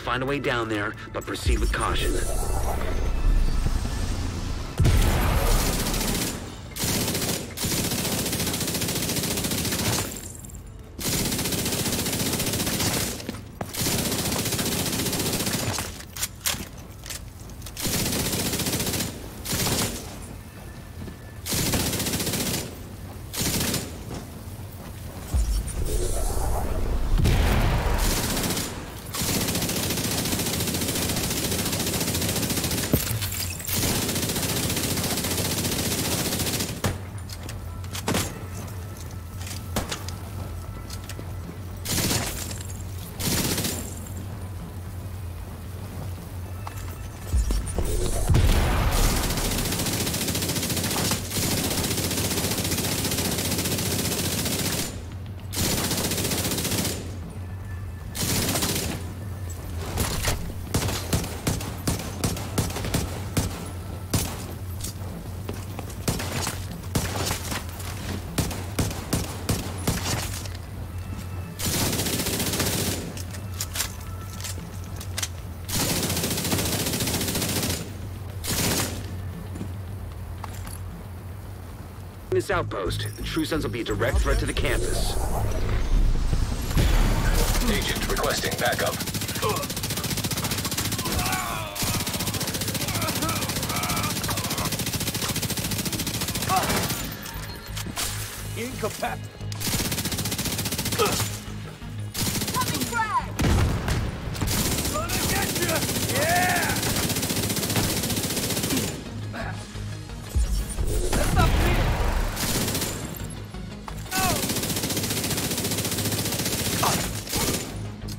Find a way down there, but proceed with caution. This outpost, the True Sons will be a direct threat to the campus. Agent requesting backup. Incapacitated. Coming frag! Gonna get you! Yeah! Let's not bleed.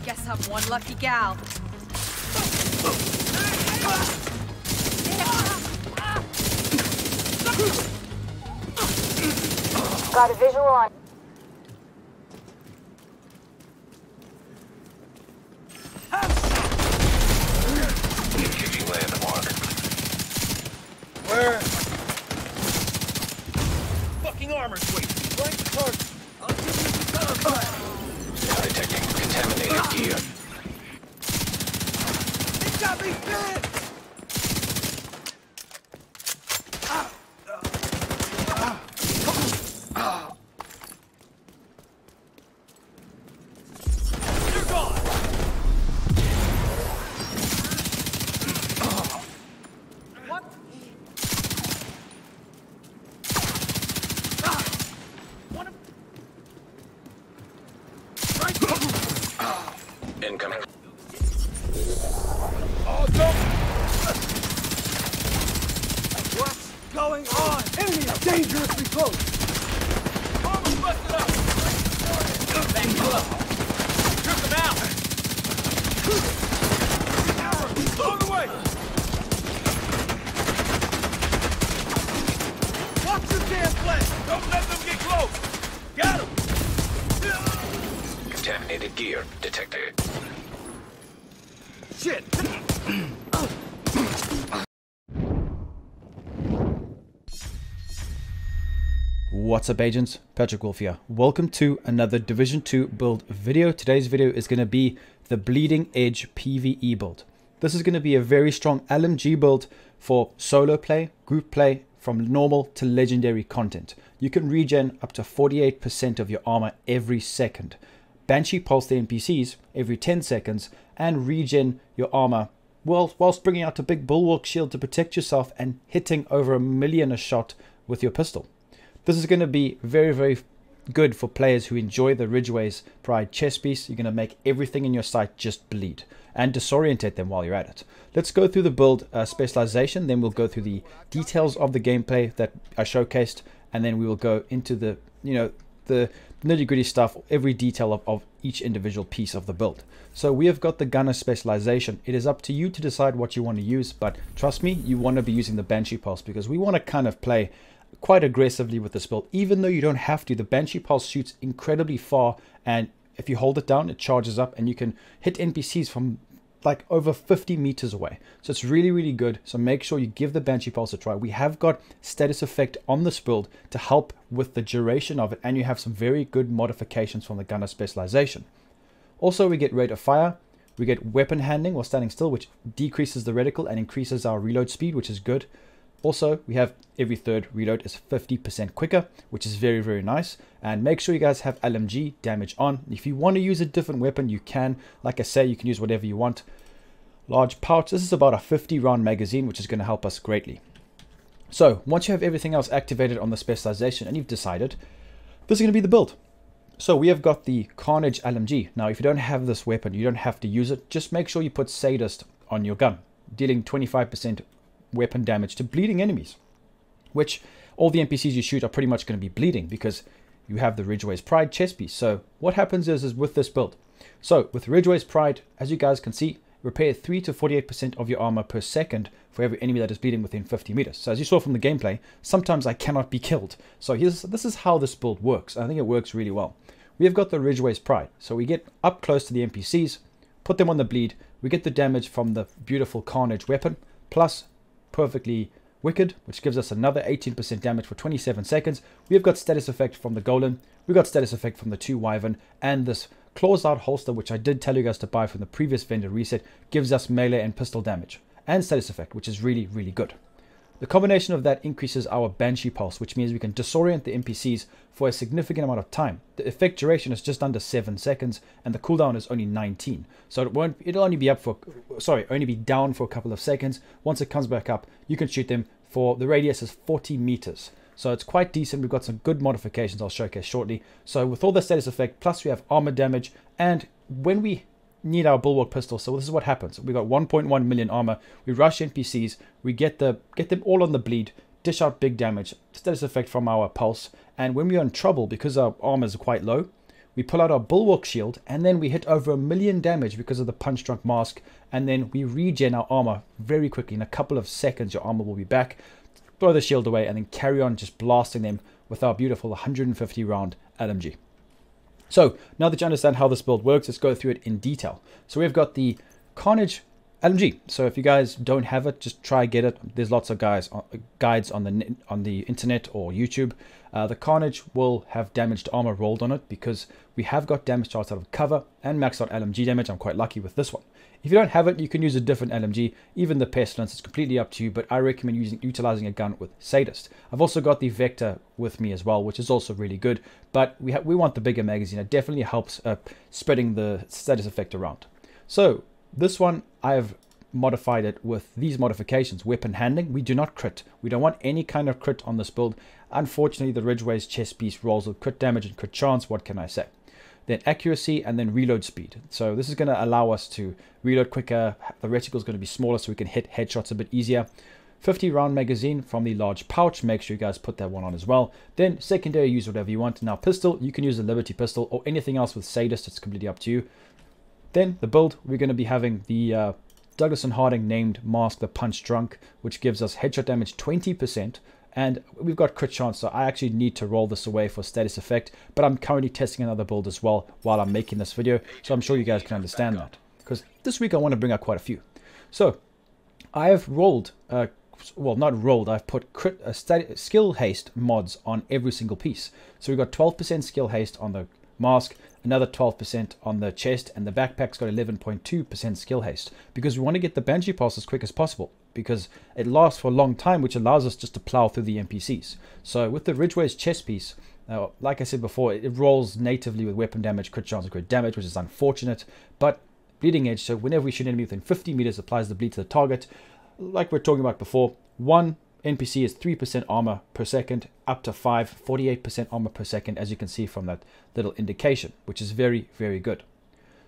Guess I'm one lucky gal. Got a visual on. Engaging landmark. Where? Fucking armor's wasted. Right the target. I'll give you the cover. Now detecting contaminated gear. He got me dead! You're gone! What? One of... Right. Incoming. Oh, don't! What's going on? Enemy is dangerously close! Armor busted up! Back you up! Took them out! On the way! Watch your damn flank! Don't let them get close! Got him! Contaminated gear detected. Shit! What's up, agents? Patrick Wolf here. Welcome to another Division 2 build video. Today's video is going to be the Bleeding Edge PvE build. This is going to be a very strong LMG build for solo play, group play, from normal to legendary content. You can regen up to 48% of your armor every second. Banshee pulse the NPCs every 10 seconds and regen your armor whilst bringing out a big bulwark shield to protect yourself and hitting over 1 million a shot with your pistol. This is going to be very, very good for players who enjoy the Ridgeway's Pride chest piece. You're going to make everything in your sight just bleed and disorientate them while you're at it. Let's go through the build specialization, then we'll go through the details of the gameplay that I showcased, and then we will go into the, the nitty-gritty stuff, every detail of each individual piece of the build. So we have got the gunner specialization. It is up to you to decide what you want to use, but trust me, you want to be using the Banshee pulse because we want to kind of play quite aggressively with this build. Even though you don't have to, the Banshee pulse shoots incredibly far, and if you hold it down, it charges up and you can hit NPCs from like over 50 meters away. So it's really, really good. So make sure you give the Banshee pulse a try. We have got status effect on this build to help with the duration of it, and you have some very good modifications from the gunner specialization. Also, we get rate of fire, We get weapon handling while standing still, which decreases the reticle and increases our reload speed, which is good. Also, we have every third reload is 50% quicker, which is very, very nice. And make sure you guys have LMG damage on. If you want to use a different weapon, you can. Like I say, you can use whatever you want. Large pouch. This is about a 50 round magazine, which is going to help us greatly. So once you have everything else activated on the specialization and you've decided, this is going to be the build. So we have got the Carnage LMG. Now, if you don't have this weapon, you don't have to use it. Just make sure you put Sadist on your gun, dealing 25% weapon damage to bleeding enemies, which all the NPCs you shoot are pretty much going to be bleeding because you have the Ridgeway's Pride chest piece. So what happens is with this build. So with Ridgeway's Pride, as you guys can see, repair 3 to 48% of your armor per second for every enemy that is bleeding within 50 meters. So as you saw from the gameplay, sometimes I cannot be killed. So this is how this build works. I think it works really well. We have got the Ridgeway's Pride. So we get up close to the NPCs, put them on the bleed. We get the damage from the beautiful Carnage weapon, plus Perfectly Wicked, which gives us another 18% damage for 27 seconds. We have got status effect from the Golem. We've got status effect from the 2 Wyvern, and this Claws Out holster, which I did tell you guys to buy from the previous vendor reset, gives us melee and pistol damage and status effect, which is really, really good. The combination of that increases our Banshee pulse, which means we can disorient the NPCs for a significant amount of time. The effect duration is just under 7 seconds, and the cooldown is only 19. So it'll only be only be down for a couple of seconds. Once it comes back up, you can shoot them for the radius is 40 meters. So it's quite decent. We've got some good modifications I'll showcase shortly. So with all the status effect, plus we have armor damage, and when we need our bulwark pistol, so this is what happens. We got 1.1 million armor. We rush NPCs. We get them all on the bleed, dish out big damage, status effect from our pulse, and when we are in trouble because our armor is quite low, we pull out our bulwark shield, and then we hit over 1 million damage because of the punch drunk mask, and then we regen our armor very quickly. In a couple of seconds, your armor will be back. Throw the shield away and then carry on just blasting them with our beautiful 150 round LMG. So now that you understand how this build works, let's go through it in detail. So we've got the Carnage LMG. So if you guys don't have it, just try get it. There's lots of guides on the internet or YouTube. The Carnage will have damaged armor rolled on it because we have got damage charts out of cover and maxed out LMG damage. I'm quite lucky with this one. If you don't have it, you can use a different LMG, even the Pestilence. It's completely up to you, but I recommend utilizing a gun with Sadist. I've also got the Vector with me as well, which is also really good, but we want the bigger magazine. It definitely helps spreading the status effect around. So this one, I've modified it with these modifications. Weapon handling, we do not crit. We don't want any kind of crit on this build. Unfortunately, the Ridgeway's chest piece rolls with crit damage and crit chance. What can I say? Then accuracy, and then reload speed. So this is going to allow us to reload quicker. The reticle is going to be smaller, so we can hit headshots a bit easier. 50 round magazine from the large pouch. Make sure you guys put that one on as well. Then secondary, use whatever you want. Now pistol, you can use a Liberty pistol or anything else with Sadist. It's completely up to you. Then the build, we're going to be having the Douglas and Harding named mask, the Punch Drunk, which gives us headshot damage 20%. And we've got crit chance, so I actually need to roll this away for status effect. But I'm currently testing another build as well while I'm making this video, so I'm sure you guys can understand that. Because this week I want to bring out quite a few. So I have rolled, well not rolled, I've put skill haste mods on every single piece. So we've got 12% skill haste on the mask, another 12% on the chest, and the backpack's got 11.2% skill haste. Because we want to get the Banshee pulse as quick as possible, because it lasts for a long time, which allows us just to plow through the NPCs. So with the Ridgeway's chest piece, like I said before, it rolls natively with weapon damage, crit chance, and crit damage, which is unfortunate, but bleeding edge, so whenever we shoot an enemy within 50 meters, applies the bleed to the target. Like we're talking about before, one NPC is 3% armor per second, up to 48% armor per second, as you can see from that little indication, which is very, very good.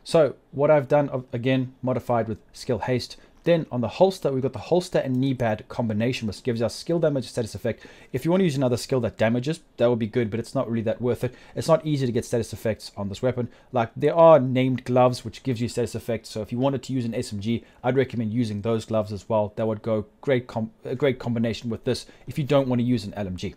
So what I've done, again, modified with skill haste. Then on the holster, we've got the holster and knee pad combination, which gives us skill damage status effect. If you want to use another skill that damages, that would be good, but it's not really that worth it. It's not easy to get status effects on this weapon. Like, there are named gloves, which gives you status effects. So if you wanted to use an SMG, I'd recommend using those gloves as well. That would go a great combination with this if you don't want to use an LMG.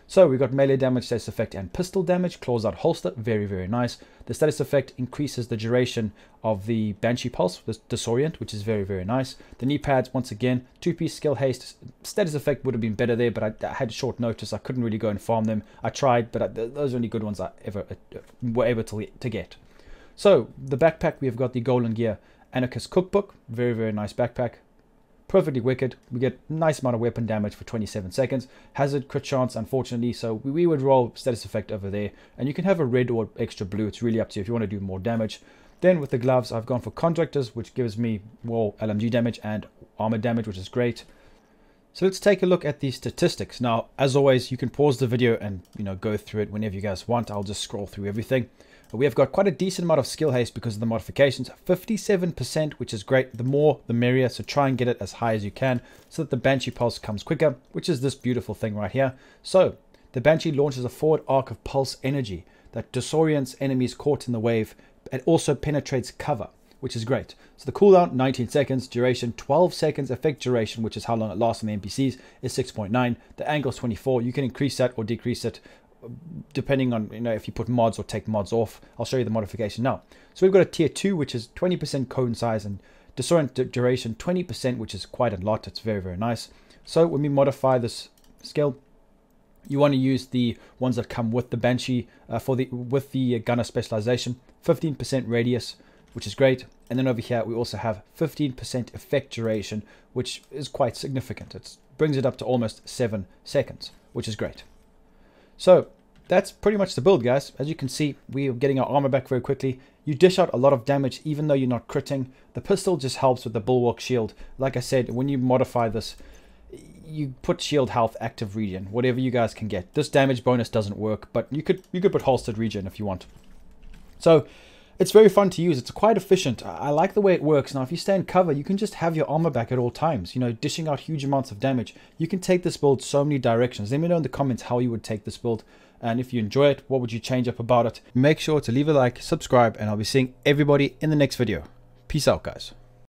So we've got melee damage, status effect, and pistol damage. Claws Out holster, very, very nice. The status effect increases the duration of the Banshee pulse, the disorient, which is very, very nice. The knee pads, once again, 2-piece skill haste. Status effect would have been better there, but I had short notice. I couldn't really go and farm them. I tried, but those are only good ones I ever were able to get. So the backpack, we've got the golden gear Anarchist Cookbook, very, very nice backpack. Perfectly wicked. We get a nice amount of weapon damage for 27 seconds. Hazard crit chance, unfortunately, so we would roll status effect over there. And you can have a red or extra blue. It's really up to you if you want to do more damage. Then with the gloves, I've gone for Contractors, which gives me more LMG damage and armor damage, which is great. So let's take a look at the statistics. Now, as always, you can pause the video and go through it whenever you guys want. I'll just scroll through everything. We have got quite a decent amount of skill haste because of the modifications. 57%, which is great. The more, the merrier. So try and get it as high as you can so that the Banshee pulse comes quicker, which is this beautiful thing right here. So the Banshee launches a forward arc of pulse energy that disorients enemies caught in the wave. It also penetrates cover, which is great. So the cooldown, 19 seconds, duration 12 seconds, effect duration, which is how long it lasts on the NPCs, is 6.9. The angle is 24. You can increase that or decrease it depending on if you put mods or take mods off. I'll show you the modification now. So we've got a tier 2, which is 20% cone size and disorient duration 20%, which is quite a lot. It's very, very nice. So when we modify this skill, you want to use the ones that come with the Banshee with the gunner specialization. 15% radius, which is great. And then over here we also have 15% effect duration, which is quite significant. It brings it up to almost 7 seconds, which is great. So that's pretty much the build, guys. As you can see, we are getting our armor back very quickly. You dish out a lot of damage even though you're not critting. The pistol just helps with the bulwark shield. Like I said, when you modify this, you put shield health, active regen, whatever you guys can get. This damage bonus doesn't work, but you could put holstered regen if you want. So it's very fun to use. It's quite efficient. I like the way it works. Now, if you stay in cover, you can just have your armor back at all times, dishing out huge amounts of damage. You can take this build so many directions. Let me know in the comments how you would take this build. And if you enjoy it, what would you change up about it? Make sure to leave a like, subscribe, and I'll be seeing everybody in the next video. Peace out, guys.